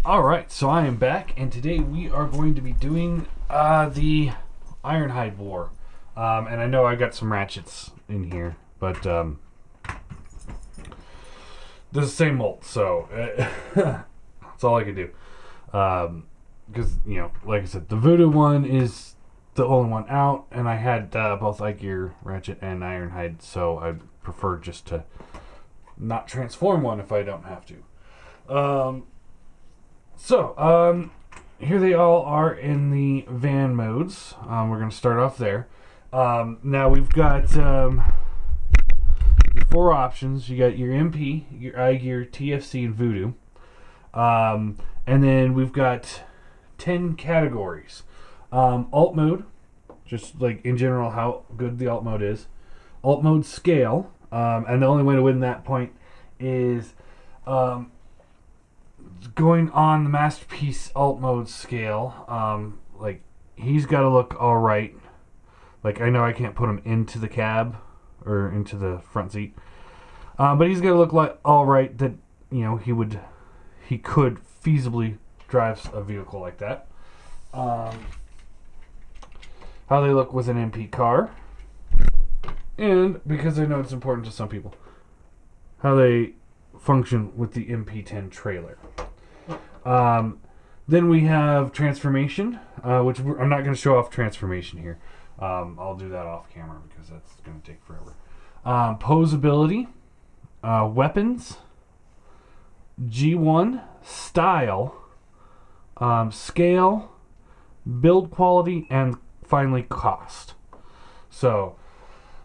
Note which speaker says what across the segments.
Speaker 1: Alright, so I am back, and today we are going to be doing the Ironhide War. And I know I got some Ratchets in here, but they're the same mold, so that's all I can do. Because, like I said, the Voodoo one is the only one out, and I had both Igear, Ratchet, and Ironhide, so I prefer just to not transform one if I don't have to. So, here they all are in the van modes. We're going to start off there. Now we've got your four options. You got your MP, your Igear, TFC, and Voodoo. And then we've got 10 categories. Alt mode, just like in general how good the alt mode is. Alt mode scale, and the only way to win that point is going on the Masterpiece alt mode scale. Like, he's got to look all right. Like, I know I can't put him into the cab or into the front seat, but he's got to look like all right that he could feasibly drive a vehicle like that. How they look with an MP car, and because I know it's important to some people, how they function with the MP10 trailer. Then we have transformation, which I'm not going to show off transformation here. I'll do that off camera because that's going to take forever. Poseability, weapons, G1, style, scale, build quality, and finally cost. So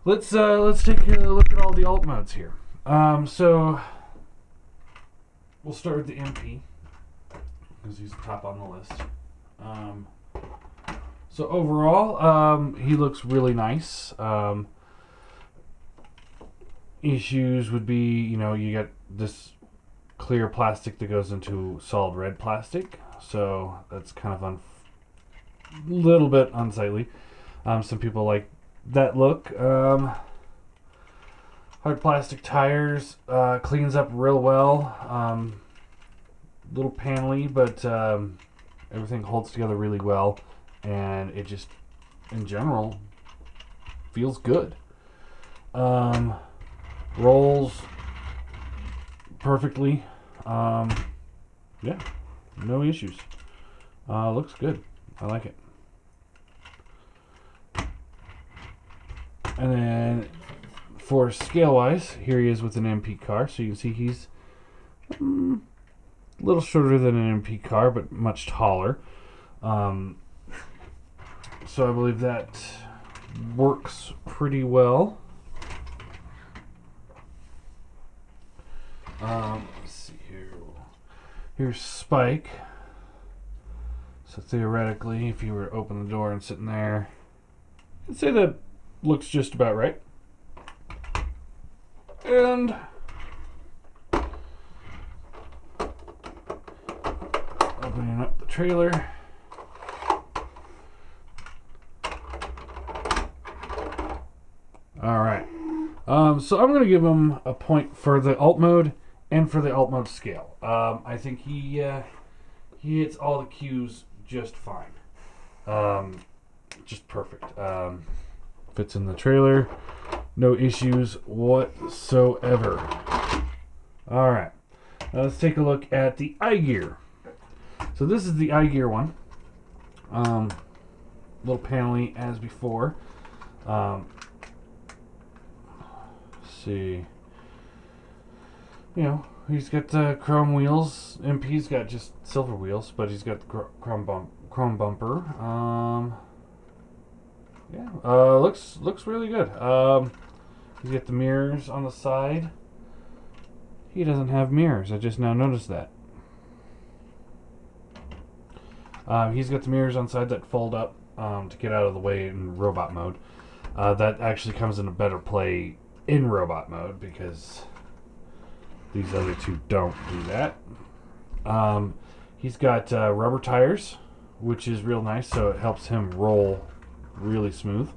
Speaker 1: let's take a look at all the alt modes here. So we'll start with the MP because he's top on the list. So overall, he looks really nice. Issues would be, you got this clear plastic that goes into solid red plastic, so that's kind of a little bit unsightly. Some people like that look. Hard plastic tires, cleans up real well. Little panely, but everything holds together really well, and it just, in general, feels good. Rolls perfectly. Yeah, no issues. Looks good. I like it. And then for scale-wise, here he is with an MP car. So you can see he's a little shorter than an MP car, but much taller. So I believe that works pretty well. Let's see here. Here's Spike. So theoretically, if you were to open the door and sit in there, I'd say that looks just about right. And opening up the trailer. Alright. So I'm going to give him a point for the alt mode and for the alt mode scale. I think he hits all the cues just fine. Just perfect. Fits in the trailer. No issues whatsoever. Alright. Now let's take a look at the Igear. So this is the Igear one. Little panely as before. Let's see. He's got chrome wheels. MP's got just silver wheels, but he's got the chrome bumper. Looks really good. He's got the mirrors on the side. He doesn't have mirrors. I just now noticed that. He's got the mirrors on the side that fold up to get out of the way in robot mode. That actually comes into better play in robot mode because these other two don't do that. He's got rubber tires, which is real nice, so it helps him roll really smooth.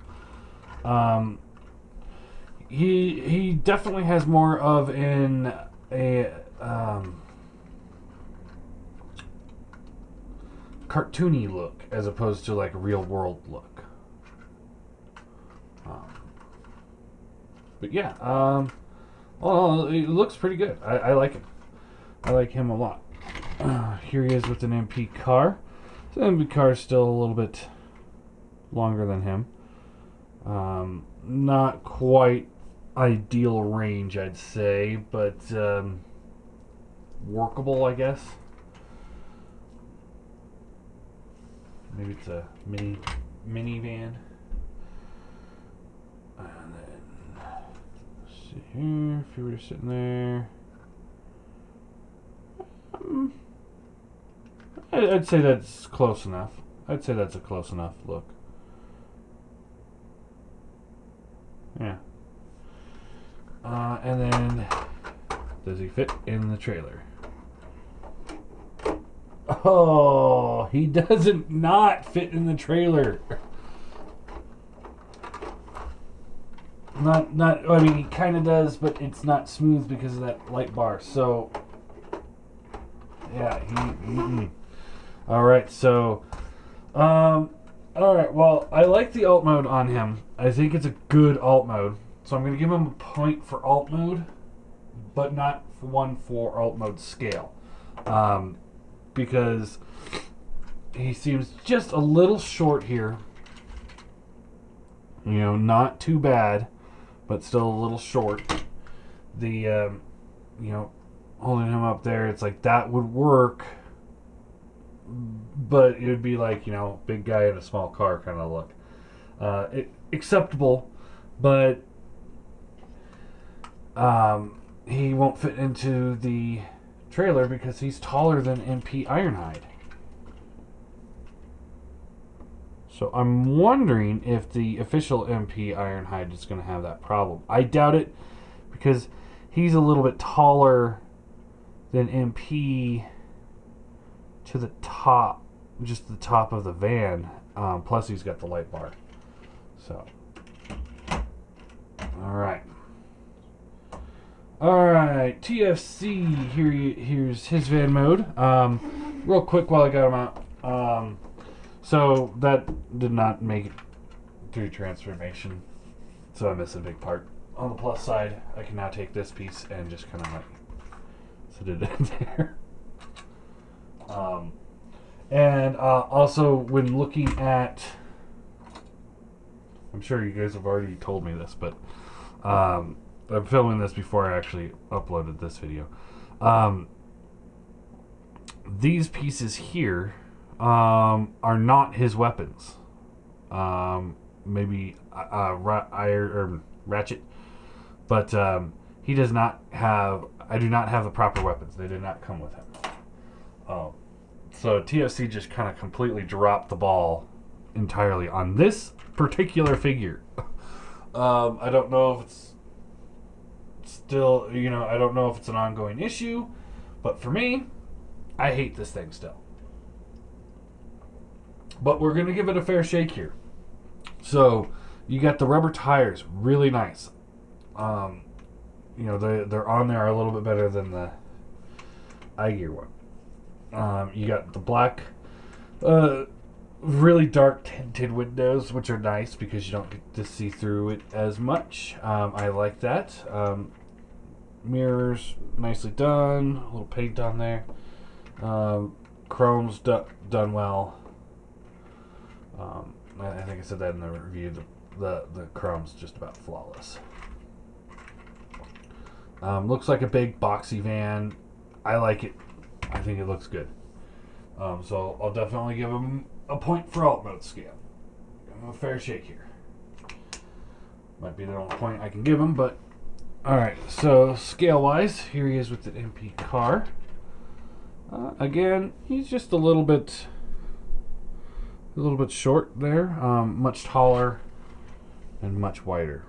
Speaker 1: He definitely has more of cartoony look as opposed to like a real world look. But yeah, well, it looks pretty good. I like him. I like him a lot. Here he is with an MP car. So the MP car is still a little bit longer than him. Not quite ideal range, I'd say, but workable, I guess. Maybe it's a minivan. And then, let's see here, if you were sitting there. I'd say that's close enough. I'd say that's a close enough look. Yeah. And then, does he fit in the trailer? Oh, he doesn't not fit in the trailer. Not. I mean, he kind of does, but it's not smooth because of that light bar. So, yeah, all right. So, all right. Well, I like the alt mode on him. I think it's a good alt mode. So I'm going to give him a point for alt mode, but not one for alt mode scale. Because he seems just a little short here. You know, not too bad, but still a little short. The, you know, holding him up there, it's like that would work, but it would be like, you know, big guy in a small car kind of look. Acceptable, but he won't fit into the trailer because he's taller than MP Ironhide. So I'm wondering if the official MP Ironhide is going to have that problem. I doubt it because he's a little bit taller than MP to the top, just the top of the van. Plus he's got the light bar. So, all right. Alright, TFC, here's his van mode. Real quick while I got him out. So that did not make it through transformation. So I missed a big part. On the plus side, I can now take this piece and just kind of like sit it in there. And also when looking at, I'm sure you guys have already told me this, but I'm filming this before I actually uploaded this video. These pieces here are not his weapons. Maybe Ratchet, but he does not have. I do not have the proper weapons. They did not come with him. So TFC just kind of completely dropped the ball entirely on this particular figure. I don't know if it's still, you know, I don't know if it's an ongoing issue, but for me, I hate this thing still. But we're going to give it a fair shake here. So, you got the rubber tires, really nice. You know, they're on there a little bit better than the Igear one. You got the black, really dark tinted windows, which are nice because you don't get to see through it as much. I like that. Mirrors, nicely done. A little paint on there. Chrome's done well. I think I said that in the review. The chrome's just about flawless. Looks like a big boxy van. I like it. I think it looks good. So I'll definitely give him a point for alt mode scale. Give him a fair shake here. Might be the only point I can give him, but alright, so scale-wise, here he is with the MP car. Again, he's just a little bit short there. Much taller and much wider.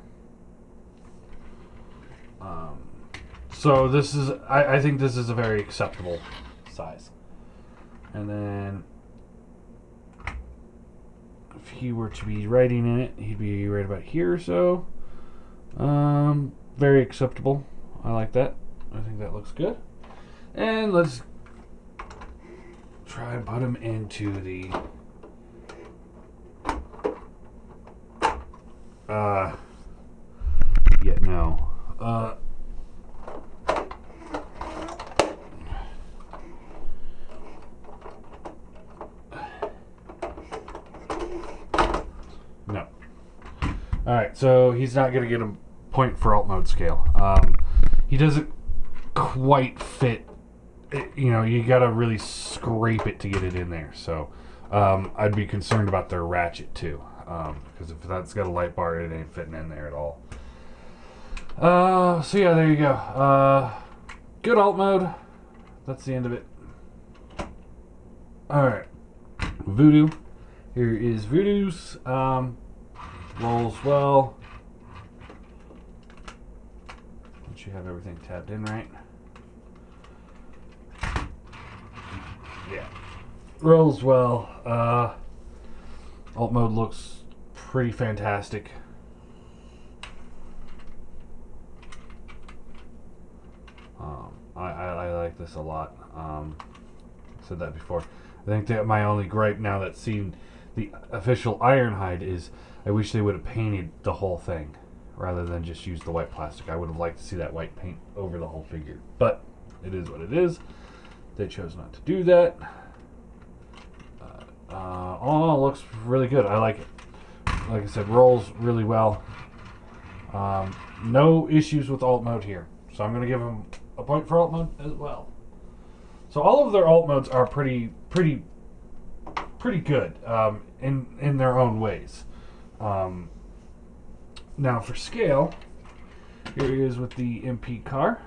Speaker 1: So this is, I think this is a very acceptable size. And then if he were to be riding in it, he'd be right about here or so. Very acceptable. I like that. I think that looks good. And let's try and put him into the yeah, no. No. Alright, so he's not going to get a point for alt mode scale. He doesn't quite fit. You know, you got to really scrape it to get it in there. So I'd be concerned about their Ratchet too. Because if that's got a light bar, it ain't fitting in there at all. So yeah, there you go. Good alt mode. That's the end of it. Alright. Voodoo. Here is Voodoo's. Rolls well. Once you have everything tabbed in right. Yeah. Rolls well. Alt mode looks pretty fantastic. I like this a lot. Said that before. I think that my only gripe now that's seen the official Ironhide is I wish they would have painted the whole thing rather than just use the white plastic. I would have liked to see that white paint over the whole figure. But it is what it is. They chose not to do that. All looks really good. I like it. Like I said, rolls really well. No issues with alt mode here. So I'm going to give them a point for alt mode as well. So all of their alt modes are pretty good in their own ways. Now for scale, here he is with the MP car.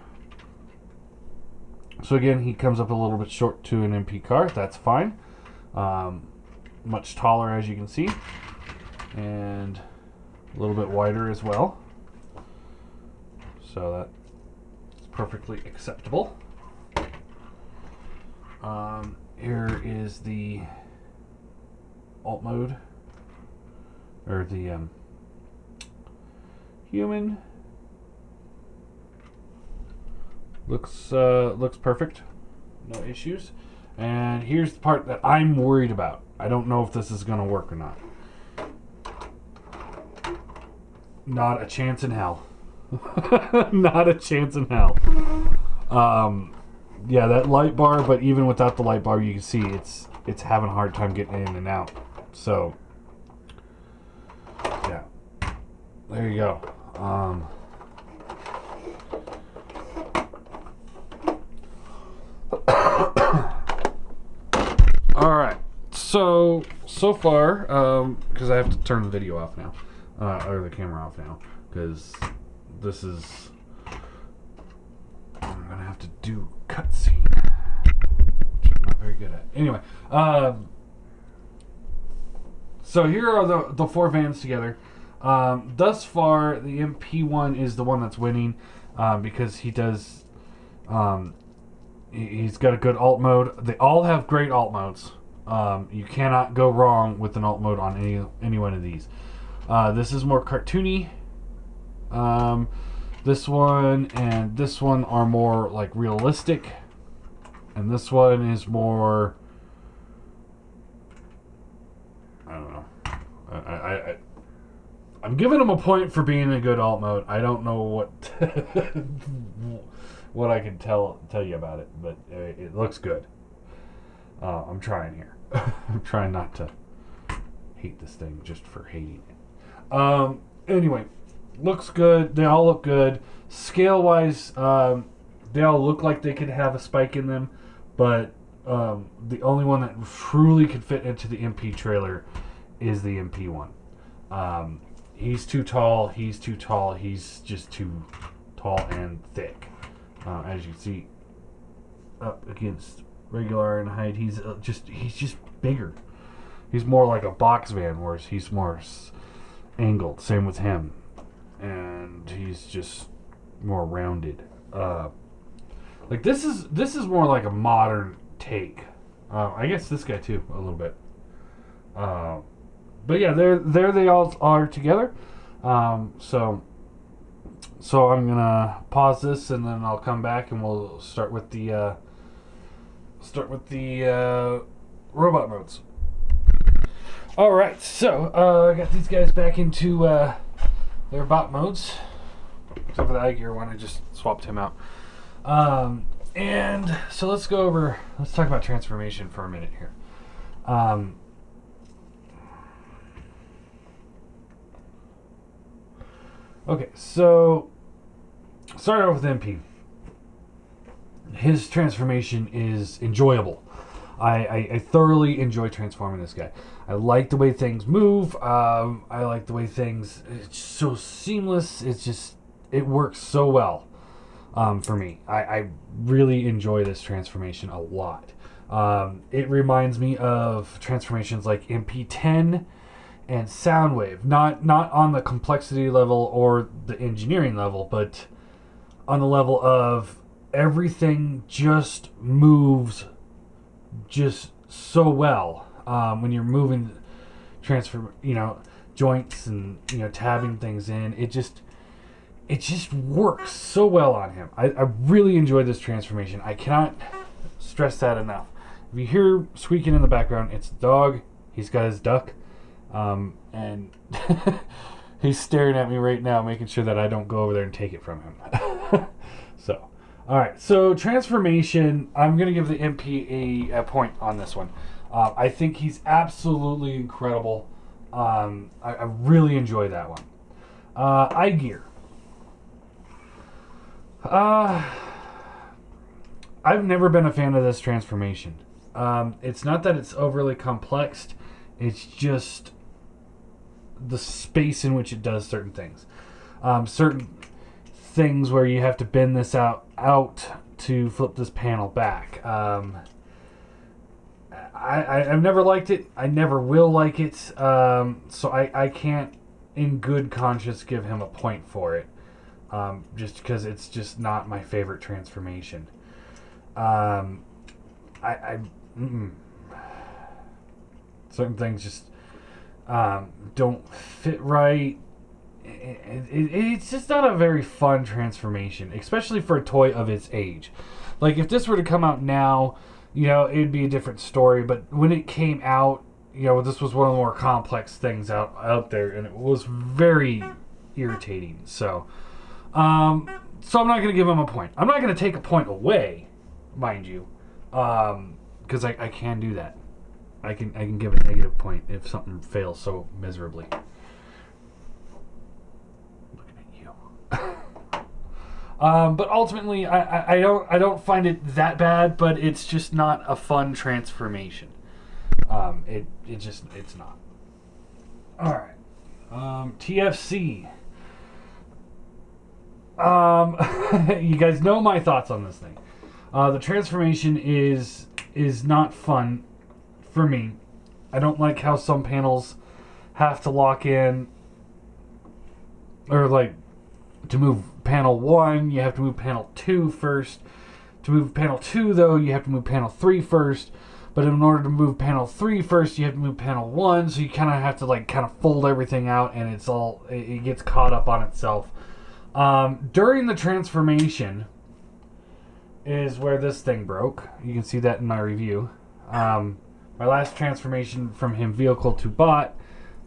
Speaker 1: So again, he comes up a little bit short to an MP car. That's fine. Much taller, as you can see, and a little bit wider as well. So that's perfectly acceptable. Here is the alt mode, or the human. Looks perfect, no issues. And here's the part that I'm worried about. I don't know if this is going to work or not. Not a chance in hell. Not a chance in hell. Yeah, that light bar, but even without the light bar, you can see it's having a hard time getting in and out. So, yeah. There you go. Alright, so far, because I have to turn the video off now, or the camera off now, because this is, I'm going to have to do cutscene, which I'm not very good at. Anyway, so here are the four vans together. Thus far, the MP1 is the one that's winning, because he does, he's got a good alt mode. They all have great alt modes. You cannot go wrong with an alt mode on any one of these. This is more cartoony. This one and this one are more like realistic, and this one is more, I don't know. I'm giving him a point for being a good alt mode. I don't know what what I can tell you about it, but it looks good. I'm trying here. I'm trying not to hate this thing just for hating it. Anyway, looks good. They all look good. Scale-wise, they all look like they could have a spike in them, but the only one that truly could fit into the MP trailer is the MP1. He's too tall. He's too tall. He's just too tall and thick. As you can see, up against regular Ironhide, he's just bigger. He's more like a box van, whereas he's more angled. Same with him, and he's just more rounded. Like this is more like a modern take. I guess this guy too, a little bit. But yeah, there they all are together. So I'm gonna pause this and then I'll come back and we'll start with the robot modes. Alright, so I got these guys back into their bot modes. Except for the Igear one, I just swapped him out. And so let's talk about transformation for a minute here. Okay, so start off with MP. His transformation is enjoyable. I thoroughly enjoy transforming this guy. I like the way things move. I like the way it's so seamless. It works so well for me. I really enjoy this transformation a lot. It reminds me of transformations like MP10 and Soundwave. Not on the complexity level or the engineering level, but on the level of everything just moves just so well when you're moving joints and tabbing things in. It just works so well on him. I really enjoy this transformation. I cannot stress that enough. If you hear squeaking in the background, it's the dog. He's got his duck, and he's staring at me right now, making sure that I don't go over there and take it from him. So, all right. So transformation, I'm gonna give the MP a point on this one. I think he's absolutely incredible. I really enjoy that one. Igear. I've never been a fan of this transformation. It's not that it's overly complex. It's just the space in which it does certain things. Certain things where you have to bend this out to flip this panel back. I've never liked it. I never will like it. So I can't, in good conscience, give him a point for it. Just because it's just not my favorite transformation. Certain things just don't fit right. It's just not a very fun transformation, especially for a toy of its age. Like, if this were to come out now, it'd be a different story. But when it came out, this was one of the more complex things out there, and it was very irritating. So I'm not going to give him a point. I'm not going to take a point away, mind you, because I can do that. I can give a negative point if something fails so miserably. Looking at you. But ultimately, I don't find it that bad, but it's just not a fun transformation. It's not. All right. TFC. You guys know my thoughts on this thing. The transformation is not fun for me. I don't like how some panels have to lock in, or like to move panel 1, you have to move panel 2 first. To move panel 2, though, you have to move panel 3 first. But in order to move panel 3 first, you have to move panel 1. So you kind of have to fold everything out, and it gets caught up on itself. During the transformation is where this thing broke. You can see that in my review. My last transformation from him vehicle to bot,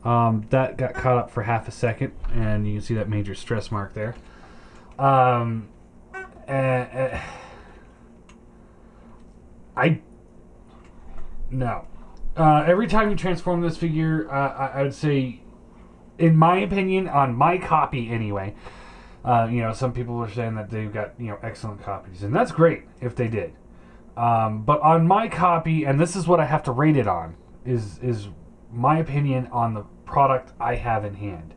Speaker 1: that got caught up for half a second, and you can see that major stress mark there. No. Every time you transform this figure, I would say, in my opinion, on my copy anyway, some people were saying that they've got, excellent copies, and that's great if they did. But on my copy, and this is what I have to rate it on, is my opinion on the product I have in hand.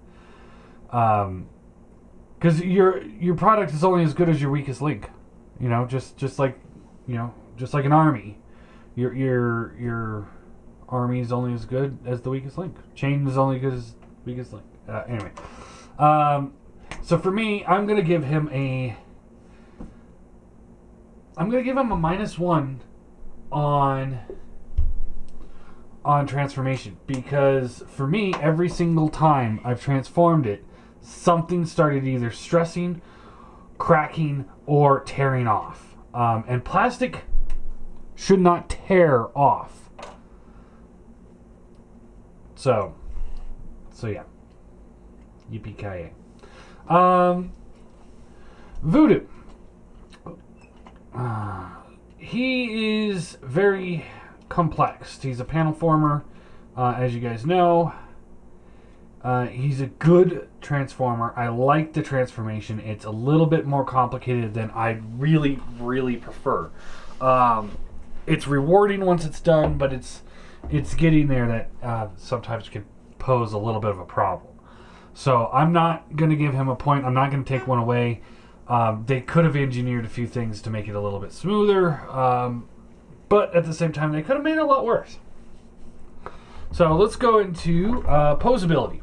Speaker 1: Because your product is only as good as your weakest link. Just like an army. Your army is only as good as the weakest link. Chain is only as good as weakest link. Anyway. So for me, I'm gonna give him a -1 on transformation, because for me, every single time I've transformed it, something started either stressing, cracking, or tearing off. And plastic should not tear off. So yeah. Yippee-ki-yay. Voodoo. He is very complex. He's a panel former, as you guys know. He's a good transformer. I like the transformation. It's a little bit more complicated than I really, really prefer. It's rewarding once it's done, but it's getting there that sometimes can pose a little bit of a problem. So I'm not going to give him a point. I'm not going to take one away. They could have engineered a few things to make it a little bit smoother, but at the same time, they could have made it a lot worse. So let's go into Poseability.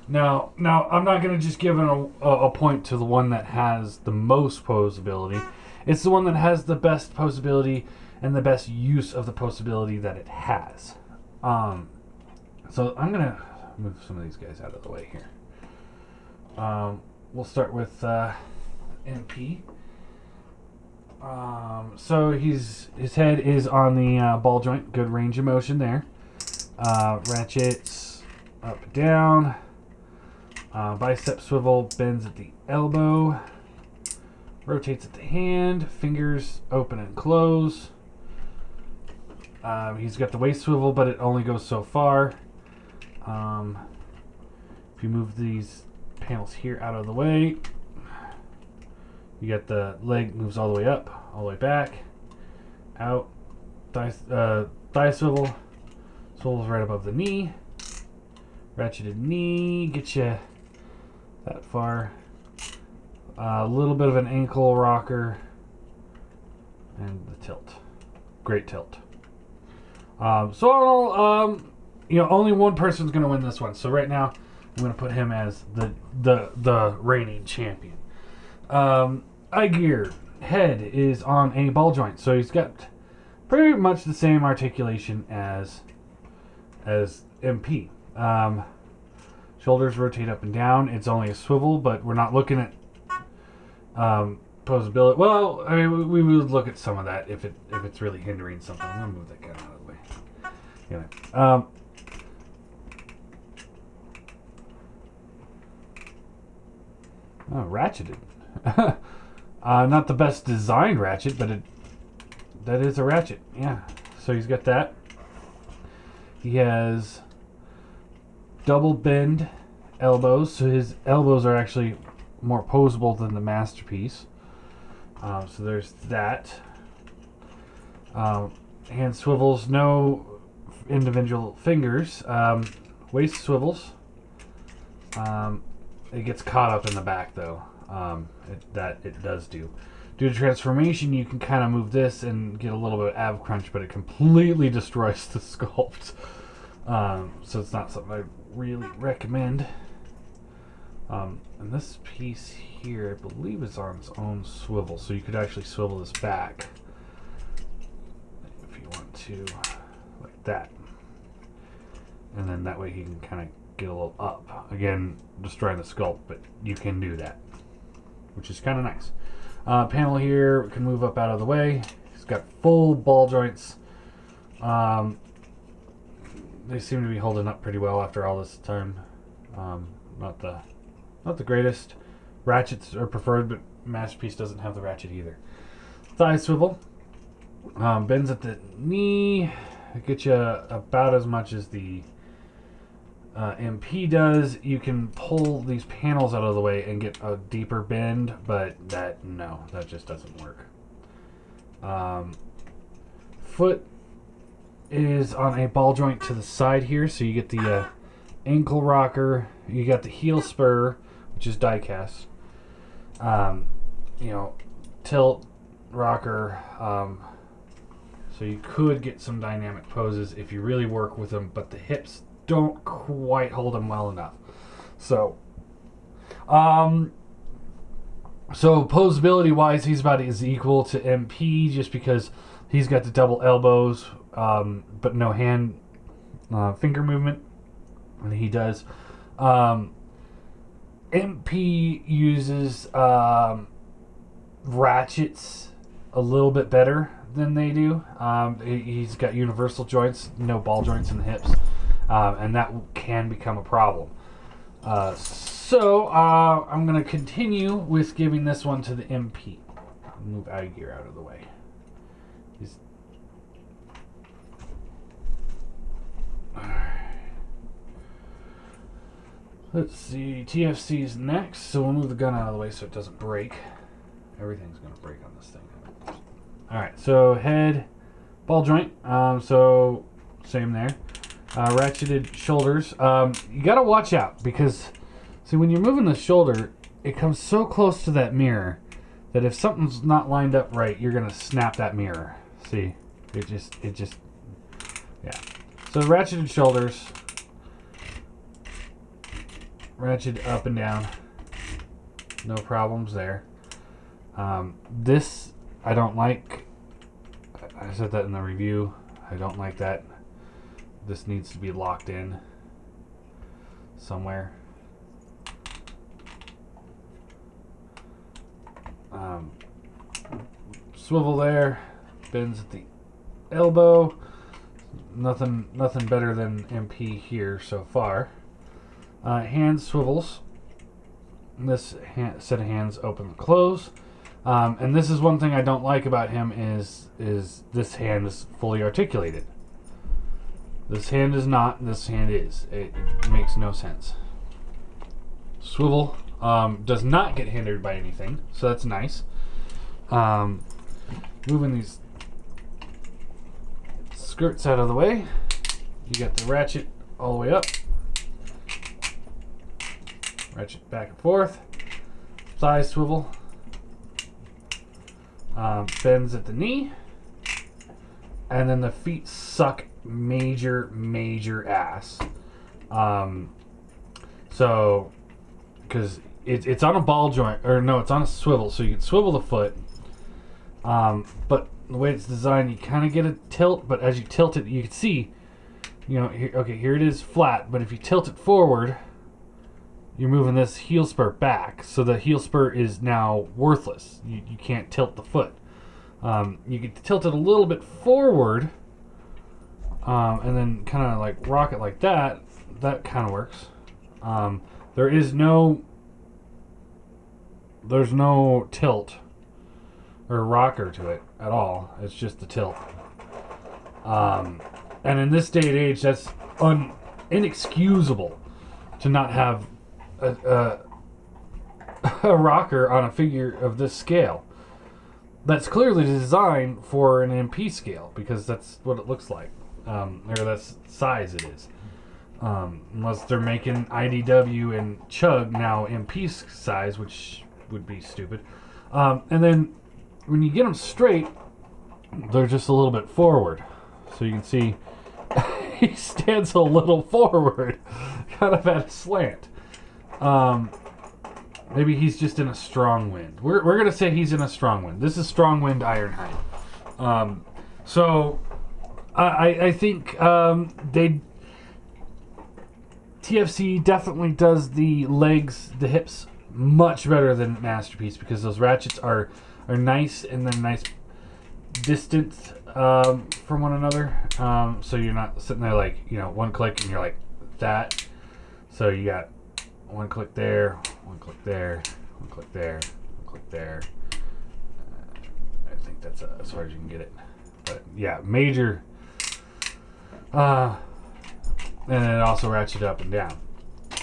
Speaker 1: Now I'm not going to just give a point to the one that has the most Poseability. It's the one that has the best Poseability and the best use of the Poseability that it has. So I'm going to move some of these guys out of the way here. We'll start with MP. So his head is on the ball joint. Good range of motion there. Ratchets up and down. Bicep swivel, bends at the elbow. Rotates at the hand. Fingers open and close. He's got the waist swivel, but it only goes so far. If you move these panels here out of the way, you got the leg moves all the way up, all the way back, out. Thigh swivel, swivels right above the knee. Ratcheted knee, get you that far. A little bit of an ankle rocker, and the tilt. Great tilt. Only one person's going to win this one. So right now, I'm going to put him as the reigning champion. Igear head is on a ball joint, so he's got pretty much the same articulation as MP. Shoulders rotate up and down. It's only a swivel, but we're not looking at Poseability. Well, I mean, we would look at some of that if it's really hindering something. I'm gonna move that guy out of the way. Anyway, Ratcheted. Not the best designed Ratchet, but that is a Ratchet. Yeah. So he's got that. He has double bend elbows, so his elbows are actually more poseable than the Masterpiece. So there's that. Hand swivels, no individual fingers. Waist swivels. It gets caught up in the back though. It does do. Due to transformation, you can kind of move this and get a little bit of ab crunch, but it completely destroys the sculpt. So it's not something I really recommend. And this piece here, I believe, is on its own swivel, so you could actually swivel this back if you want to, like that. And then that way he can kind of get a little up. Again, destroying the sculpt, but you can do that, which is kind of nice. Panel here can move up out of the way. He's got full ball joints. They seem to be holding up pretty well after all this time. Not the greatest. Ratchets are preferred, but Masterpiece doesn't have the ratchet either. Thigh swivel. Bends at the knee. It gets you about as much as the MP does. You can pull these panels out of the way and get a deeper bend, but that just doesn't work. Foot is on a ball joint to the side here, so you get the ankle rocker. You got the heel spur, which is die cast. Tilt rocker. So you could get some dynamic poses if you really work with them, but the hips don't quite hold them well enough. So Poseability wise, he's about as equal to MP, just because he's got the double elbows, but no hand finger movement. And he does. MP uses ratchets a little bit better than they do. He's got universal joints, no ball joints in the hips. and that can become a problem. So I'm going to continue with giving this one to the MP. Move Igear out of the way. Let's see, TFC's next, so we'll move the gun out of the way so it doesn't break. Everything's going to break on this thing. Alright, so head, ball joint, so same there. Ratcheted shoulders. You got to watch out because, see, when you're moving the shoulder, it comes so close to that mirror that if something's not lined up right, you're going to snap that mirror. See, it just, yeah. So ratcheted shoulders. Ratchet up and down, no problems there. This I don't like. I said that in the review. I don't like that. This needs to be locked in somewhere. Swivel there, bends at the elbow. Nothing better than MP here so far. Hand swivels. This set of hands open and close. And this is one thing I don't like about him is this hand is fully articulated. This hand is not, this hand is. It makes no sense. Swivel does not get hindered by anything, so that's nice. Moving these skirts out of the way. You got the ratchet all the way up. Ratchet back and forth. Thigh swivel. Bends at the knee. And then the feet suck major ass. So, because it's on a ball joint, or no, it's on a swivel, so you can swivel the foot. But the way it's designed, you kind of get a tilt, but as you tilt it, you can see, you know, here it is flat, but if you tilt it forward, you're moving this heel spur back, so the heel spur is now worthless. You can't tilt the foot. You can tilt it a little bit forward, and then kind of like rock it like that. That kind of works. There's no tilt or rocker to it at all. It's just the tilt. And in this day and age, that's inexcusable to not have a rocker on a figure of this scale. That's clearly designed for an MP scale because that's what it looks like, or that's size it is. Unless they're making IDW and Chug now MP size, which would be stupid. And then when you get them straight, they're just a little bit forward. So you can see he stands a little forward, kind of at a slant. Maybe he's just in a strong wind. We're going to say he's in a strong wind. This is strong wind Ironhide. So I think TFC definitely does the legs, the hips much better than Masterpiece because those ratchets are nice and then nice distance from one another. So you're not sitting there like, you know, one click and you're like that. So you got one click there, one click there, one click there, one click there. I think that's as far as you can get it. But yeah, major. And it also ratchets up and down.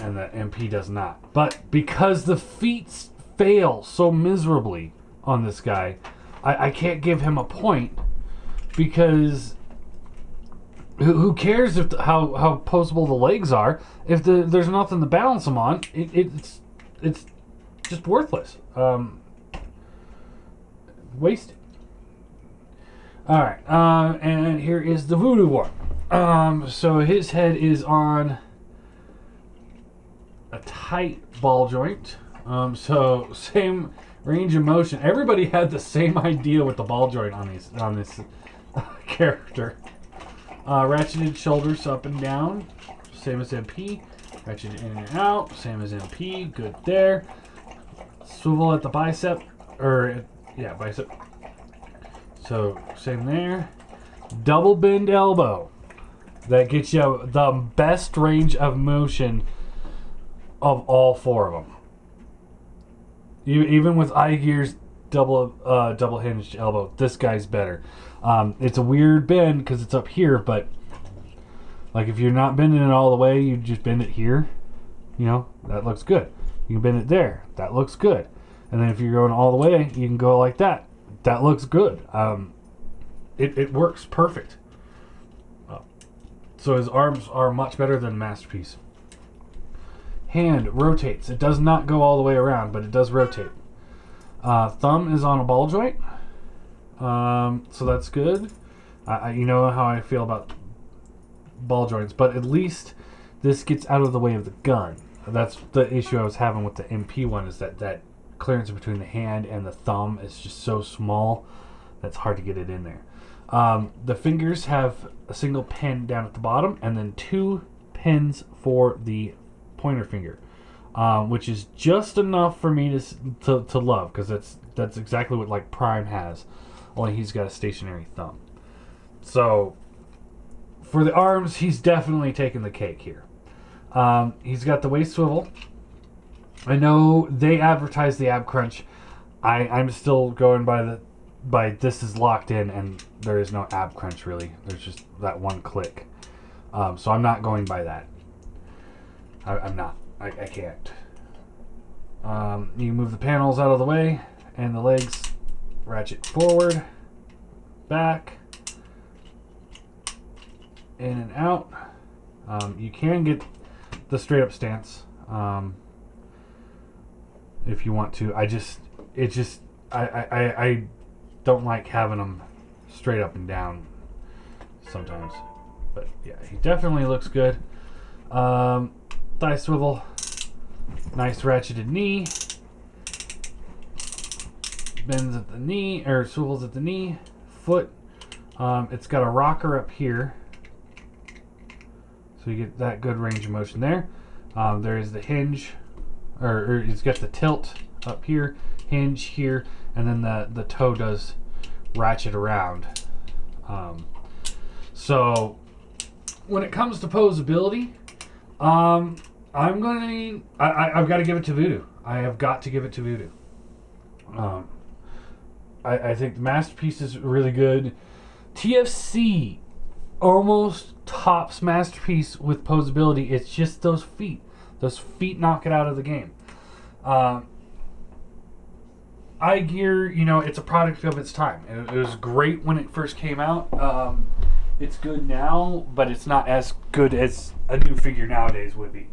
Speaker 1: And the MP does not. But because the feet fail so miserably on this guy, I can't give him a point because who cares if how poseable the legs are? If there's nothing to balance them on, it's just worthless. Wasted. All right, and here is the Voodoo one. So his head is on a tight ball joint. So same range of motion. Everybody had the same idea with the ball joint on this character. Ratcheted shoulders up and down, same as MP. Ratcheted in and out, same as MP. Good there. Swivel at the bicep, bicep. So same there. Double bend elbow. that gets you the best range of motion of all four of them. Even with Igear's double hinged elbow, this guy's better. It's a weird bend because it's up here, but like if you're not bending it all the way, you just bend it here. You know, that looks good. You can bend it there. That looks good. And then if you're going all the way, you can go like that. That looks good. It works perfect. So his arms are much better than Masterpiece. Hand rotates. It does not go all the way around, but it does rotate. Thumb is on a ball joint. So that's good. You know how I feel about ball joints, but at least this gets out of the way of the gun. That's the issue I was having with the MP one, is that clearance between the hand and the thumb is just so small that's hard to get it in there. The fingers have a single pin down at the bottom and then 2 pins for the pointer finger, which is just enough for me to love, because that's exactly what like Prime has, only he's got a stationary thumb. So for the arms, he's definitely taking the cake here. He's got the waist swivel. I know they advertise the ab crunch. I'm still going by this is locked in and there is no ab crunch really. There's just that one click. So I'm not going by that. I'm not. I can't. You move the panels out of the way and the legs ratchet forward, back, in and out. You can get the straight up stance if you want to. I don't like having them straight up and down sometimes. But yeah, he definitely looks good. Thigh swivel, nice ratcheted knee, bends at the knee, or swivels at the knee, foot. It's got a rocker up here, so you get that good range of motion there. There is the hinge, or it's got the tilt up here, hinge here, and then the toe does ratchet around. So when it comes to posability, I've got to give it to Voodoo. I have got to give it to Voodoo. I think the Masterpiece is really good. TFC almost tops Masterpiece with posability. It's just those feet. Those feet knock it out of the game. Igear, you know, it's a product of its time. It was great when it first came out. It's good now, but it's not as good as a new figure nowadays would be.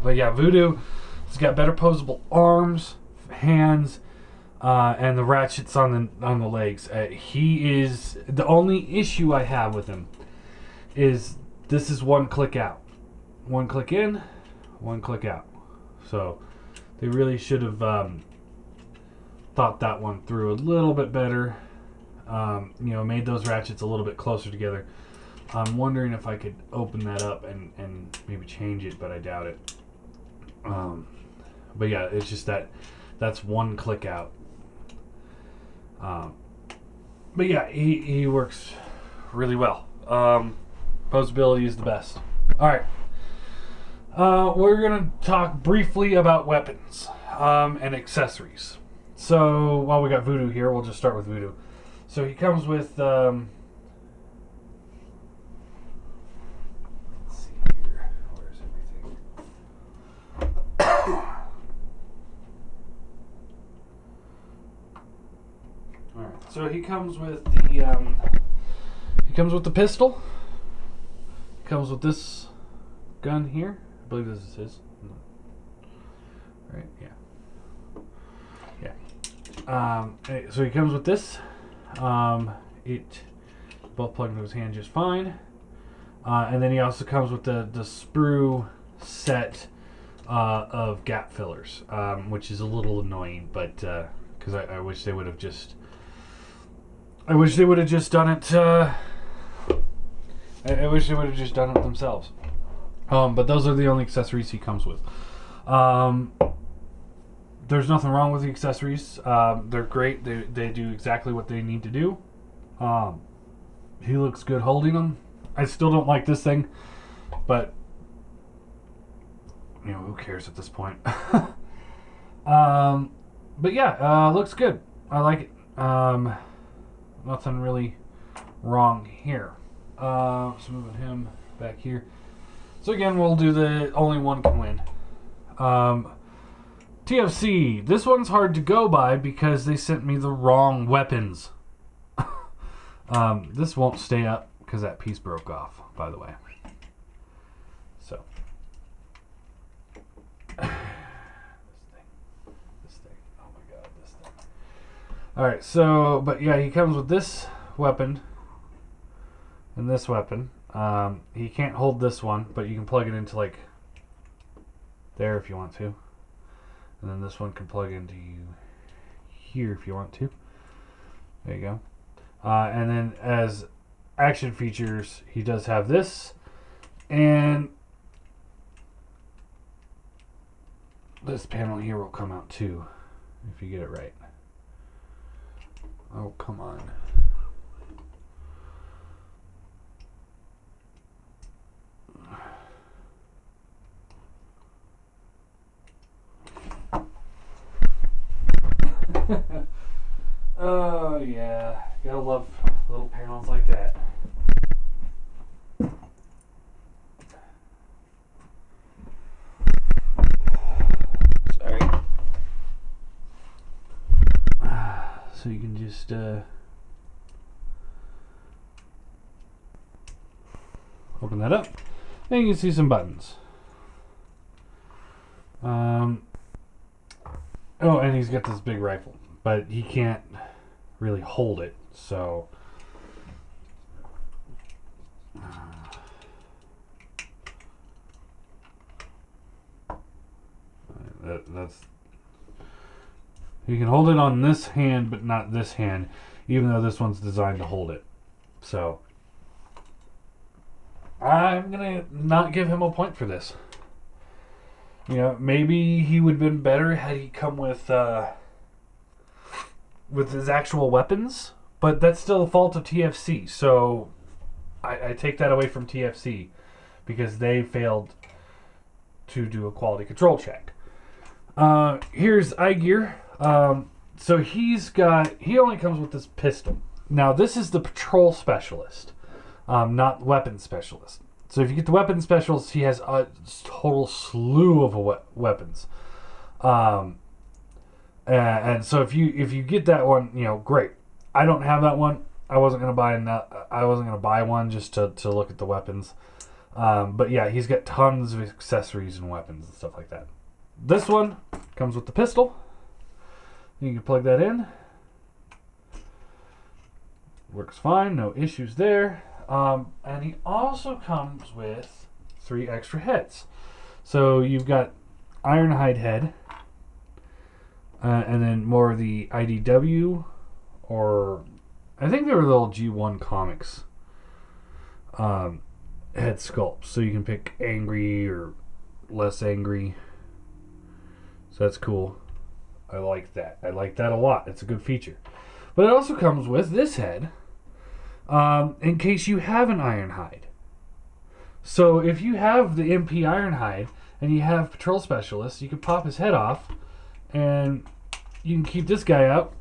Speaker 1: But yeah, Voodoo has got better posable arms, hands, and the ratchets on the legs. He is the only issue I have with him is this is one click out, one click in, one click out. So they really should have thought that one through a little bit better. Made those ratchets a little bit closer together. I'm wondering if I could open that up and maybe change it, but I doubt it. But yeah, it's just that's one click out. But yeah, he works really well. Posability is the best. Alright. We're going to talk briefly about weapons and accessories. So while we got Voodoo here, we'll just start with Voodoo. So he comes with... So he comes with the pistol. He comes with this gun here. I believe this is his. Right? Yeah. So he comes with this. It both plug into his hand just fine. And then he also comes with the sprue set of gap fillers, which is a little annoying, but because I wish they would have just. I wish they would have just done it I wish they would have just done it themselves. But those are the only accessories he comes with. There's nothing wrong with the accessories. They're great. They do exactly what they need to do. He looks good holding them. I still don't like this thing, but you know, who cares at this point? But yeah, looks good. I like it. Nothing really wrong here. So moving him back here. So again, we'll do the only one can win. TFC. This one's hard to go by because they sent me the wrong weapons. This won't stay up because that piece broke off, by the way. So. This thing. Oh my god, this thing. Alright, so, but yeah, he comes with this weapon and this weapon. He can't hold this one, but you can plug it into like there if you want to. And then this one can plug into here if you want to. There you go. And then as action features, he does have this. And this panel here will come out too, if you get it right. Oh, come on. Oh yeah, gotta love little panels like that. Sorry. So you can just open that up, and you can see some buttons. Oh, and he's got this big rifle, but he can't really hold it, so that's you can hold it on this hand, but not this hand, even though this one's designed to hold it. So I'm gonna not give him a point for this. You know, maybe he would have been better had he come with his actual weapons, but that's still the fault of TFC. So I take that away from TFC because they failed to do a quality control check. Here's Igear. So he only comes with this pistol. Now this is the patrol specialist, not weapon specialist. So if you get the weapon specialist, he has a total slew of weapons. And so if you get that one, you know, great. I don't have that one. I wasn't gonna buy one just to look at the weapons. But yeah, he's got tons of accessories and weapons and stuff like that. This one comes with the pistol. You can plug that in. Works fine, no issues there. And he also comes with 3 extra heads. So you've got Ironhide head, and then more of the IDW, or I think they were little G1 comics head sculpts. So you can pick angry or less angry. So that's cool. I like that. I like that a lot. It's a good feature. But it also comes with this head, in case you have an Ironhide. So if you have the MP Ironhide and you have Patrol Specialist, you can pop his head off and you can keep this guy out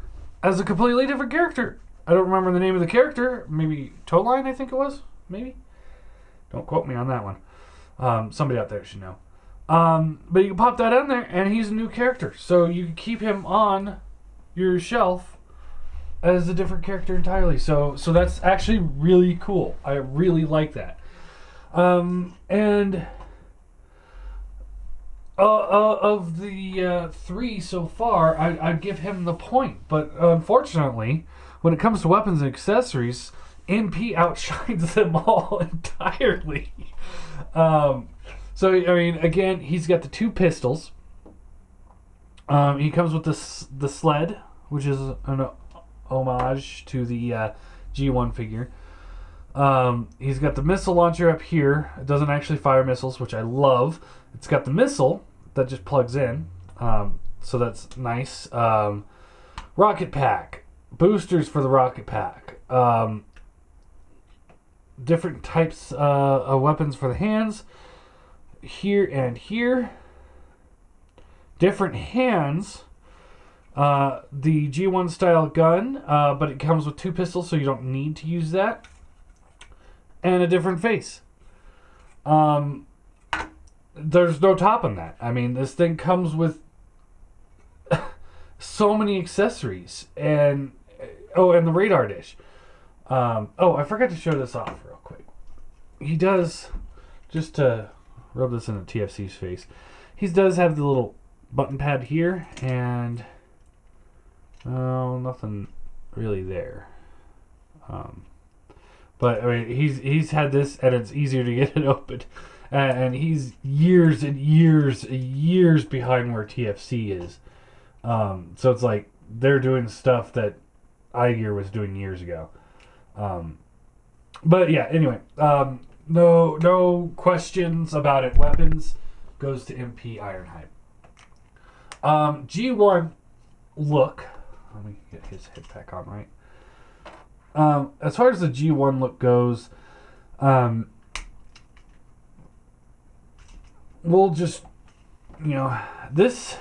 Speaker 1: as a completely different character. I don't remember the name of the character. Maybe Toadline, I think it was. Maybe. Don't quote me on that one. Somebody out there should know. But you can pop that in there and he's a new character. So you can keep him on your shelf as a different character entirely. So that's actually really cool. I really like that. And of the 3 so far, I'd give him the point. But unfortunately, when it comes to weapons and accessories, MP outshines them all entirely. So, I mean, again, he's got the 2 pistols. He comes with the sled, which is an homage to the G1 figure. He's got the missile launcher up here. It doesn't actually fire missiles, which I love. It's got the missile that just plugs in, so that's nice. Rocket pack. Boosters for the rocket pack. Different types of weapons for the hands. Here and here. Different hands. The G1 style gun, but it comes with 2 pistols, so you don't need to use that. And a different face. There's no topping that. I mean, this thing comes with so many accessories. And the radar dish. I forgot to show this off real quick. He does, just to rub this into TFC's face, he does have the little button pad here, and nothing really there. But I mean, he's had this, and it's easier to get it open. And he's years and years behind where TFC is. So it's like they're doing stuff that Igear was doing years ago. But yeah, anyway, no questions about it. Weapons goes to MP Ironhide. G1 look. Let me get his head pack on right. As far as the G1 look goes, we'll just, this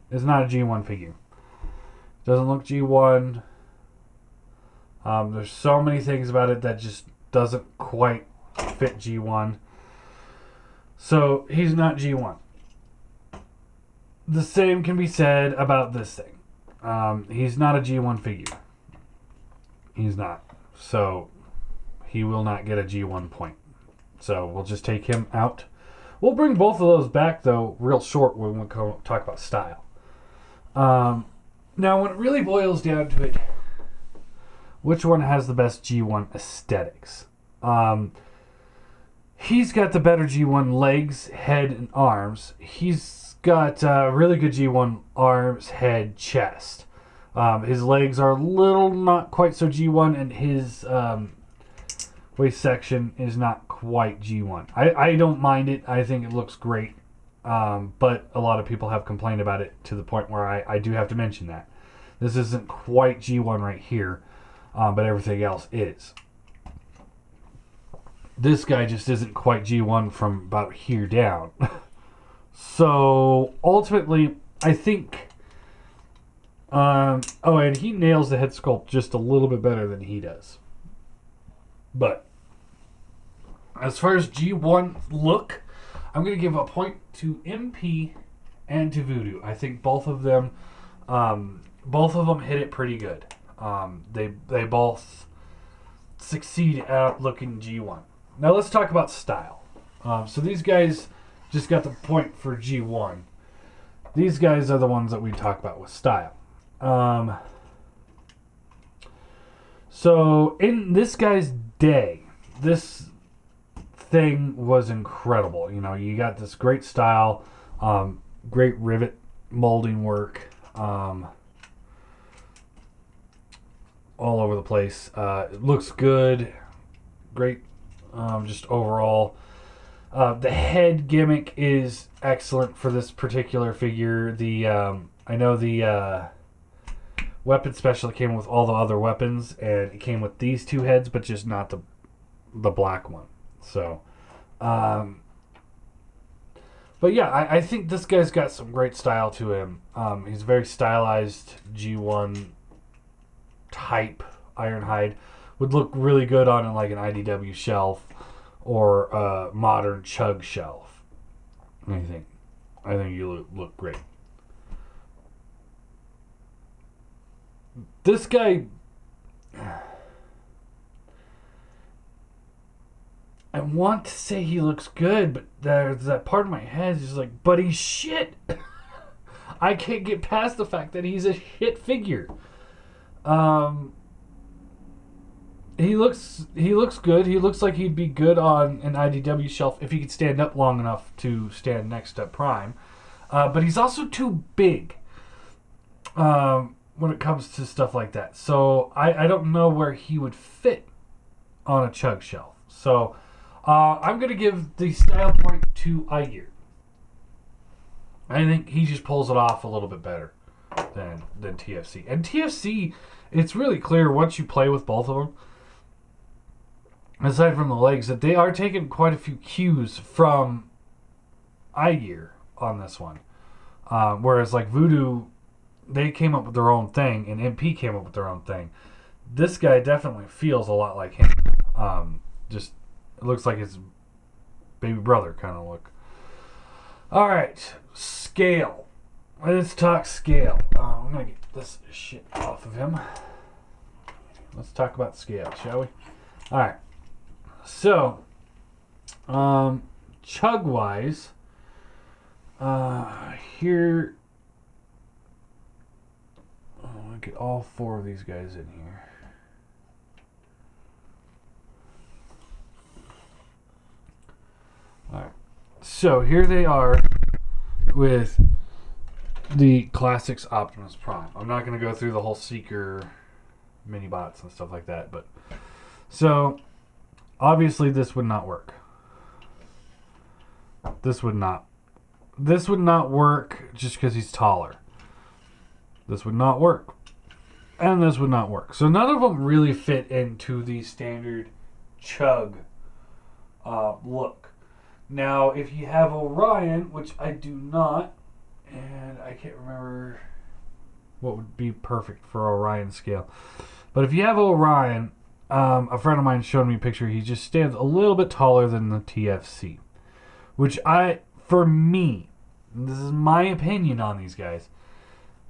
Speaker 1: is not a G1 figure. Doesn't look G1. There's so many things about it that just doesn't quite fit G1. So he's not G1. The same can be said about this thing. He's not a G1 figure. He's not. So he will not get a G1 point. So we'll just take him out. We'll bring both of those back, though, real short when we talk about style. Now, when it really boils down to it, which one has the best G1 aesthetics? He's got the better G1 legs, head, and arms. He's got really good G1 arms, head, chest. His legs are a little not quite so G1, and his waist section is not quite G1. I don't mind it. I think it looks great. But a lot of people have complained about it to the point where I do have to mention that. This isn't quite G1 right here, but everything else is. This guy just isn't quite G1 from about here down. So, ultimately, I think... and he nails the head sculpt just a little bit better than he does. But, as far as G1 look, I'm going to give a point to MP and to Voodoo. I think both of them hit it pretty good. They both succeed at looking G1. Now let's talk about style. So these guys just got the point for G1. These guys are the ones that we talk about with style. So in this guy's day, this thing was incredible. You got this great style, great rivet molding work, all over the place. It looks good, great, just overall. The head gimmick is excellent for this particular figure. I know the weapon special came with all the other weapons, and it came with these 2 heads, but just not the black one. So, but yeah, I think this guy's got some great style to him. He's very stylized G1 type Ironhide. Would look really good on like an IDW shelf or a modern chug shelf. I think you look great. This guy, I want to say he looks good, but there's that part of my head is just like, but he's shit. I can't get past the fact that he's a shit figure. He looks good. He looks like he'd be good on an IDW shelf if he could stand up long enough to stand next to Prime. But he's also too big when it comes to stuff like that. So I don't know where he would fit on a chug shelf. So I'm going to give the style point to Igear. I think he just pulls it off a little bit better than TFC. And TFC, it's really clear once you play with both of them, aside from the legs, that they are taking quite a few cues from Igear on this one. Whereas like Voodoo, they came up with their own thing, and MP came up with their own thing. This guy definitely feels a lot like him. Just, it looks like his baby brother kind of look. Alright, scale. Let's talk scale. I'm going to get this shit off of him. Let's talk about scale, shall we? Alright. So, chug-wise, here... I'll get all four of these guys in here. Alright. So, here they are with the Classics Optimus Prime. I'm not going to go through the whole Seeker mini-bots and stuff like that, but... So, obviously this would not work. This would not work just because he's taller. This would not work. And this would not work. So none of them really fit into the standard chug look. Now, if you have Orion, which I do not, and I can't remember what would be perfect for Orion scale. But if you have Orion, a friend of mine showed me a picture. He just stands a little bit taller than the TFC. Which for me, this is my opinion on these guys,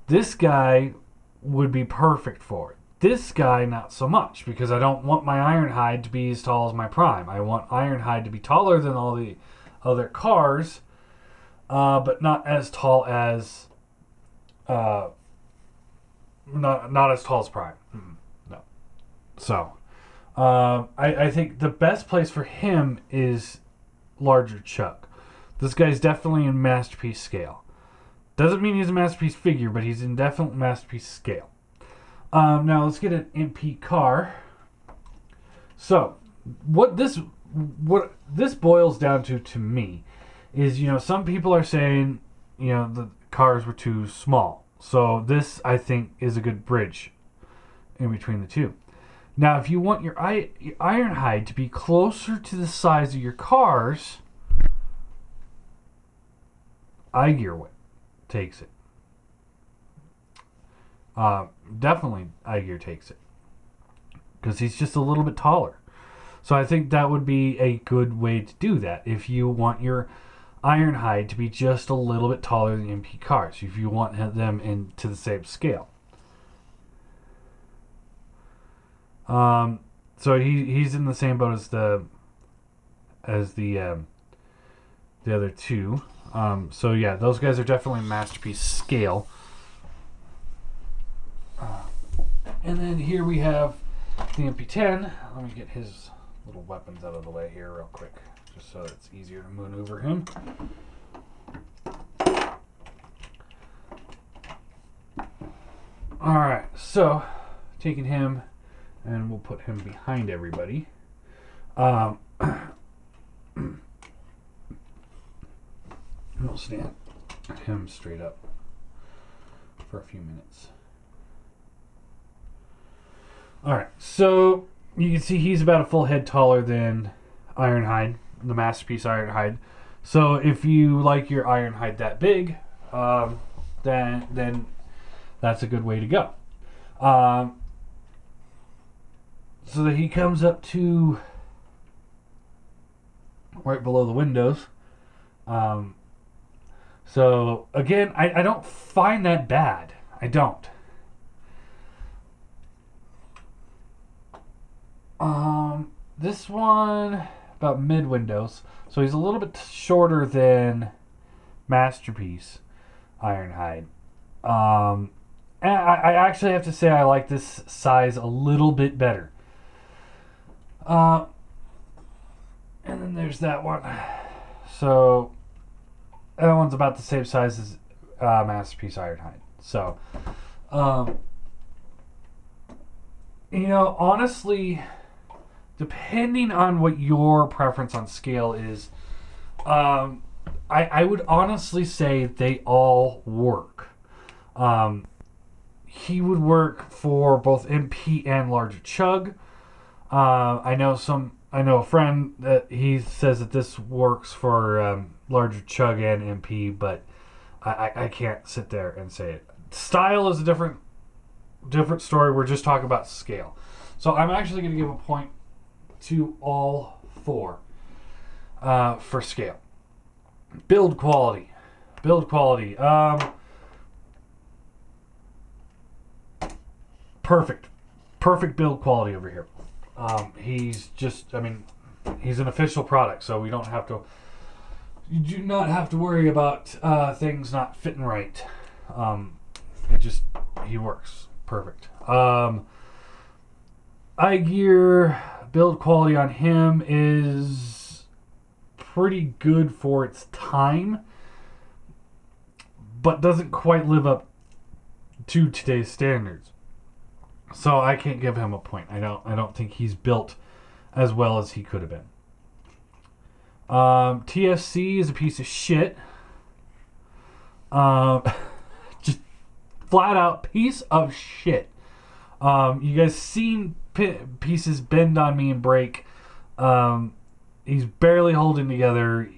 Speaker 1: this guy would be perfect for it. This guy, not so much, because I don't want my Ironhide to be as tall as my Prime. I want Ironhide to be taller than all the other cars, but not as tall as, not as tall as Prime. No. So, I think the best place for him is larger chug. This guy's definitely in masterpiece scale. Doesn't mean he's a masterpiece figure, but he's in definite masterpiece scale. Now let's get an MP car. So what this boils down to me is, some people are saying, the cars were too small. So this, I think, is a good bridge in between the two. Now, if you want your Ironhide to be closer to the size of your cars, Igear takes it. Definitely Igear takes it. Because he's just a little bit taller. So I think that would be a good way to do that. If you want your Ironhide to be just a little bit taller than MP cars. If you want them into the same scale. So he's in the same boat as the other two. So yeah, those guys are definitely masterpiece scale. And then here we have the MP10. Let me get his little weapons out of the way here real quick, just so it's easier to maneuver him. Alright, so taking him, and we'll put him behind everybody. We'll stand him straight up for a few minutes. Alright, so you can see he's about a full head taller than Ironhide, the Masterpiece Ironhide. So if you like your Ironhide that big, then that's a good way to go. So that he comes up to right below the windows. So again, I don't find that bad. I don't. This one about mid windows, so he's a little bit shorter than Masterpiece Ironhide. And I actually have to say I like this size a little bit better. And then there's that one. So that one's about the same size as Masterpiece Ironhide. So, honestly, depending on what your preference on scale is, I would honestly say they all work. He would work for both MP and larger chug. I know a friend that he says that this works for larger chug and MP, but I can't sit there and say it. Style is a different story. We're just talking about scale. So I'm actually going to give a point to all four for scale. Build quality. Perfect build quality over here. He's an official product, so you do not have to worry about things not fitting right. He works perfect. Igear build quality on him is pretty good for its time, but doesn't quite live up to today's standards. So I can't give him a point. I don't think he's built as well as he could have been. TFC is a piece of shit. Just flat out piece of shit. You guys seen pieces bend on me and break. He's barely holding together.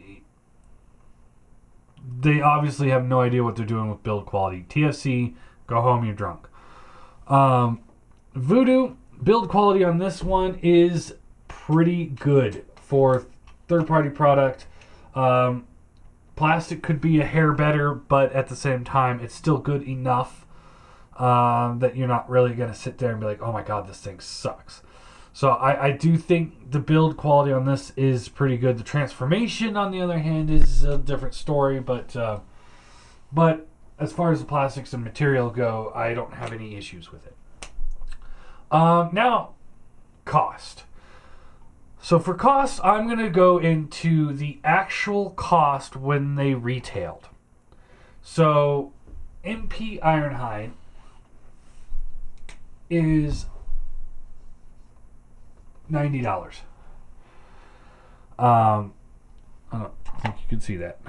Speaker 1: They obviously have no idea what they're doing with build quality. TFC, go home, you're drunk. Voodoo, build quality on this one is pretty good for third-party product. Plastic could be a hair better, but at the same time, it's still good enough that you're not really going to sit there and be like, oh my god, this thing sucks. So I do think the build quality on this is pretty good. The transformation, on the other hand, is a different story, but as far as the plastics and material go, I don't have any issues with it. Now, cost. So for cost, I'm going to go into the actual cost when they retailed. So MP Ironhide is $90. I don't think you can see that.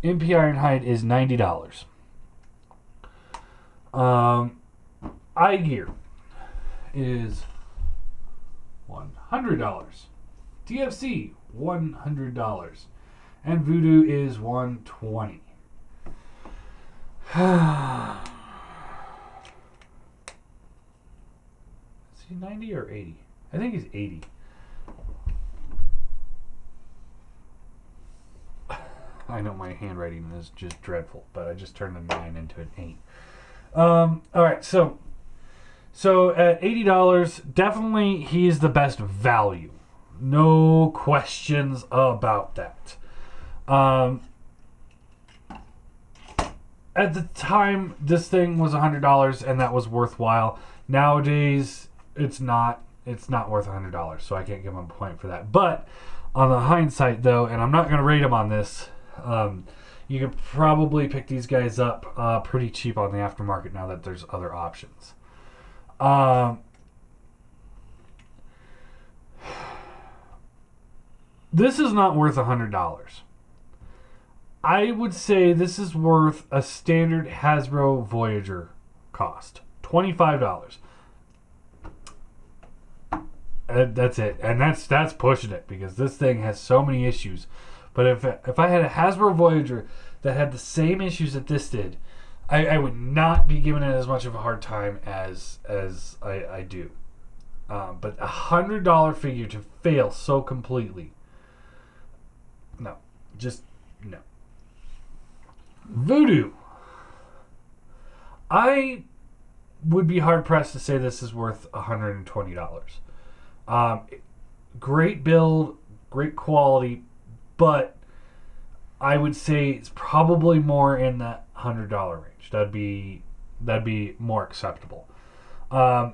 Speaker 1: MP Ironhide is $90. Igear is $100. TFC $100, and Voodoo is $120. Is he 90 or 80? I think he's 80. I know my handwriting is just dreadful, but I just turned a 9 into an 8. Alright, so at $80, definitely he's the best value. No questions about that. At the time, this thing was $100, and that was worthwhile. Nowadays, it's not worth $100, so I can't give him a point for that. But on the hindsight, though, and I'm not going to rate him on this, you can probably pick these guys up pretty cheap on the aftermarket now that there's other options. This is not worth $100. I would say this is worth a standard Hasbro Voyager cost. $25. That's it. And that's pushing it, because this thing has so many issues. But if I had a Hasbro Voyager that had the same issues that this did, I would not be giving it as much of a hard time as I do. But $100 figure to fail so completely, no, just no. Voodoo, I would be hard pressed to say this is worth $120. Great build, great quality, but I would say it's probably more in that $100 range. That'd be more acceptable. So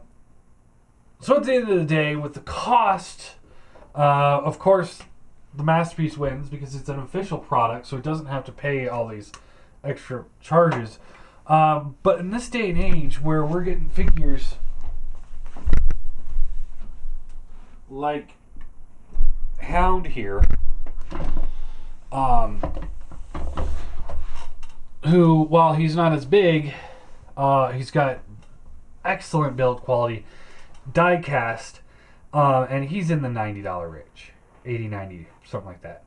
Speaker 1: at the end of the day, with the cost, of course, the Masterpiece wins because it's an official product, so it doesn't have to pay all these extra charges. But in this day and age, where we're getting figures like Hound here, who, while he's not as big, he's got excellent build quality, die cast, and he's in the $90 range, 80, 90, something like that.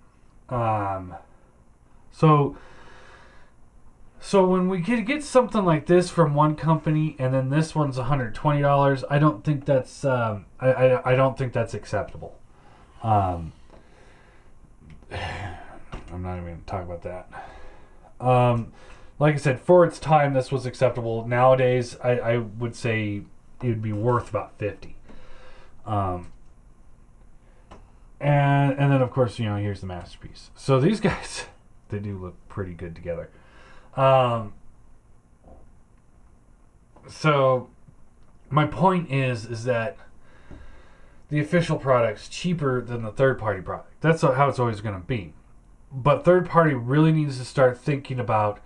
Speaker 1: So when we get something like this from one company and then this one's $120, I don't think that's I don't think that's acceptable. I'm not even going to talk about that. Like I said, for its time, this was acceptable. Nowadays, I would say it would be worth about $50. And then of course, here's the masterpiece. So these guys, they do look pretty good together. So my point is that the official product's cheaper than the third-party product. That's how it's always going to be. But third-party really needs to start thinking about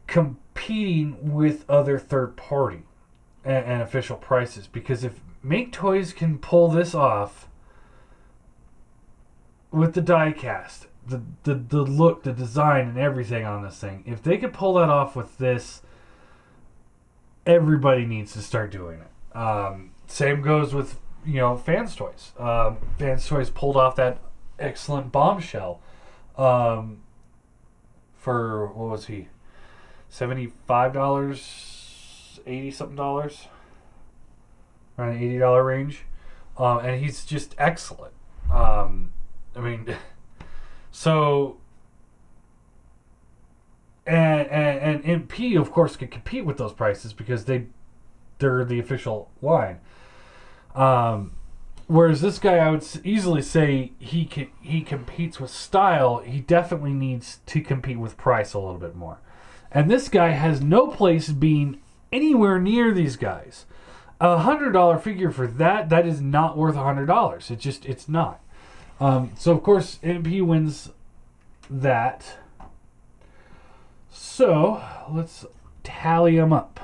Speaker 1: competing with other third-party and official prices. Because if Make Toys can pull this off with the die cast, the look, the design, and everything on this thing, if they could pull that off with this, everybody needs to start doing it. Same goes with Fans Toys. Fans Toys pulled off that excellent Bombshell for, what was he, $75, $80 something dollars, around the $80 range, and he's just excellent. So and MP of course could compete with those prices because they're the official line. Whereas this guy, I would easily say he competes with style. He definitely needs to compete with price a little bit more. And this guy has no place being anywhere near these guys. $100 figure for that is not worth $100. It's not. So of course MP wins that. So let's tally them up.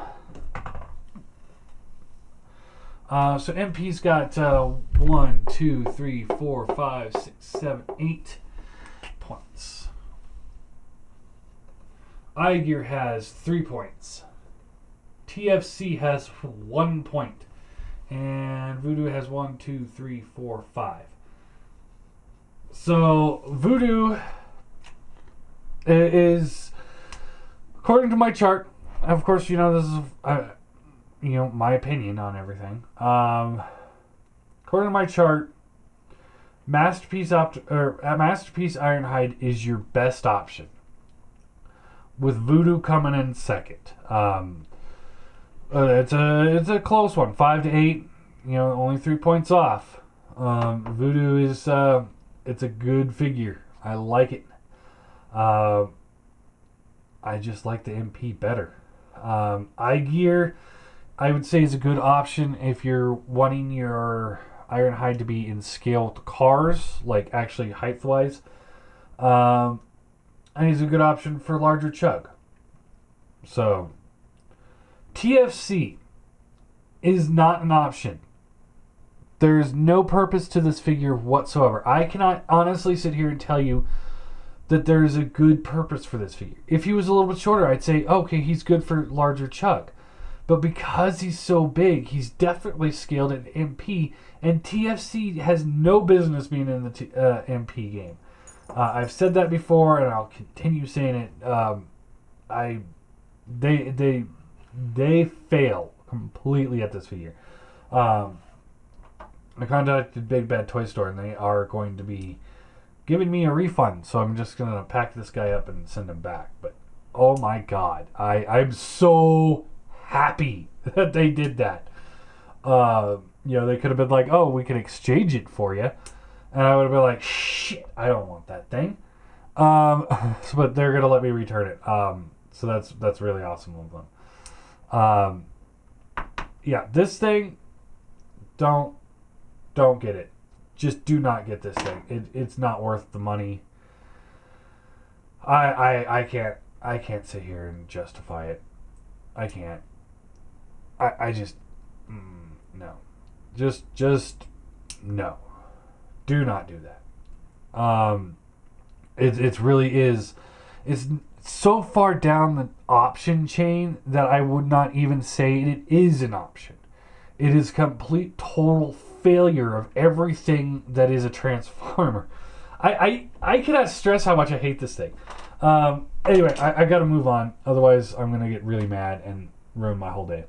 Speaker 1: So MP's got 1, 2, 3, 4, 5, 6, 7, 8 points. Igear has 3 points. TFC has 1 point. And Voodoo has 1, 2, 3, 4, 5. So Voodoo is, according to my chart, of course, this is my opinion on everything. According to my chart, Masterpiece Ironhide is your best option, with Voodoo coming in second. It's a close one, 5 to 8. Only 3 points off. Voodoo is it's a good figure. I like it. I just like the MP better. Igear, I would say, is a good option if you're wanting your Ironhide to be in scale with cars, like actually height-wise. And he's a good option for larger chug. So, TFC is not an option. There's no purpose to this figure whatsoever. I cannot honestly sit here and tell you that there's a good purpose for this figure. If he was a little bit shorter, I'd say, okay, he's good for larger chug. But because he's so big, he's definitely scaled at MP, and TFC has no business being in the MP game. I've said that before, and I'll continue saying it. They fail completely at this figure. I contacted Big Bad Toy Store, and they are going to be giving me a refund, so I'm just going to pack this guy up and send him back. But, oh my god, I'm so happy that they did that. They could have been like, oh, we can exchange it for you. And I would have been like, shit, I don't want that thing. But they're going to let me return it. So that's really awesome of them. This thing, don't get it. Just do not get this thing. It's not worth the money. I can't sit here and justify it. I can't. I just no. Just No. Do not do that. It really is. It's so far down the option chain that I would not even say it is an option. It is complete total failure of everything that is a Transformer. I cannot stress how much I hate this thing. Anyway, I got to move on. Otherwise, I'm going to get really mad and ruin my whole day.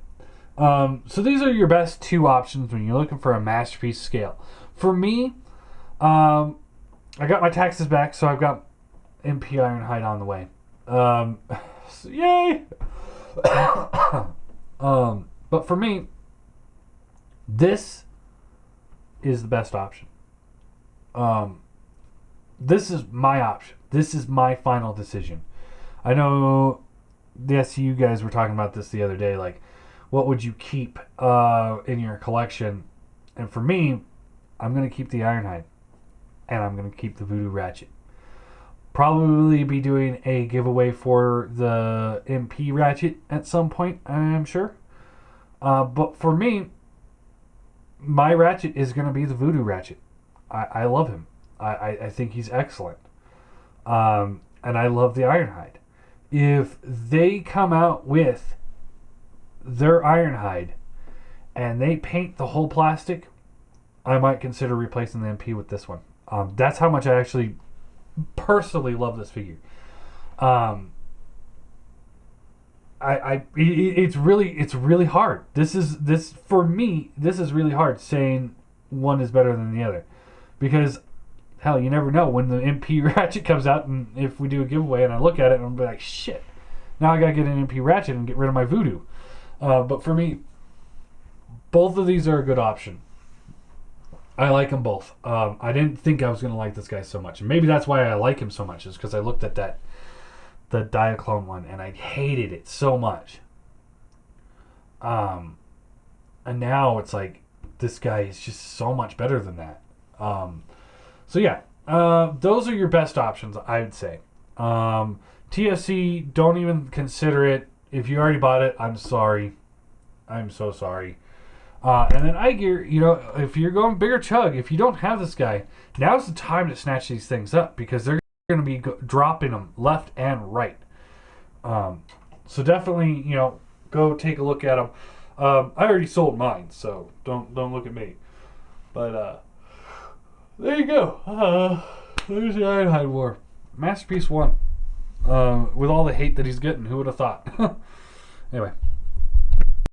Speaker 1: So these are your best two options when you're looking for a masterpiece scale. For me, I got my taxes back, so I've got MP Ironhide on the way. So yay! But for me, this is the best option. This is my option. This is my final decision. I know the SCU guys were talking about this the other day, like, what would you keep in your collection? And for me, I'm going to keep the Ironhide. And I'm going to keep the Voodoo Ratchet. Probably be doing a giveaway for the MP Ratchet at some point, I'm sure. But for me, my Ratchet is going to be the Voodoo Ratchet. I love him. I think he's excellent. And I love the Ironhide. If they come out with their Ironhide and they paint the whole plastic, I might consider replacing the MP with this one. That's how much I actually personally love this figure. It's really hard. This for me, this is really hard saying one is better than the other, because hell, you never know when the MP Ratchet comes out, and if we do a giveaway and I look at it and I'm like, shit, now I gotta get an MP Ratchet and get rid of my Voodoo. But for me, both of these are a good option. I like them both. I didn't think I was going to like this guy so much. And maybe that's why I like him so much, is because I looked at the Diaclone one, and I hated it so much. And now it's like, this guy is just so much better than that. So yeah, those are your best options, I would say. TFC, don't even consider it. If you already bought it, I'm sorry. I'm so sorry. And then Igear, you know, if you're going bigger chug, if you don't have this guy, now's the time to snatch these things up, because they're going to be dropping them left and right. So definitely, you know, go take a look at them. I already sold mine, so don't look at me. But there you go. There's the Ironhide War. Masterpiece 1. With all the hate that he's getting, who would have thought? Anyway.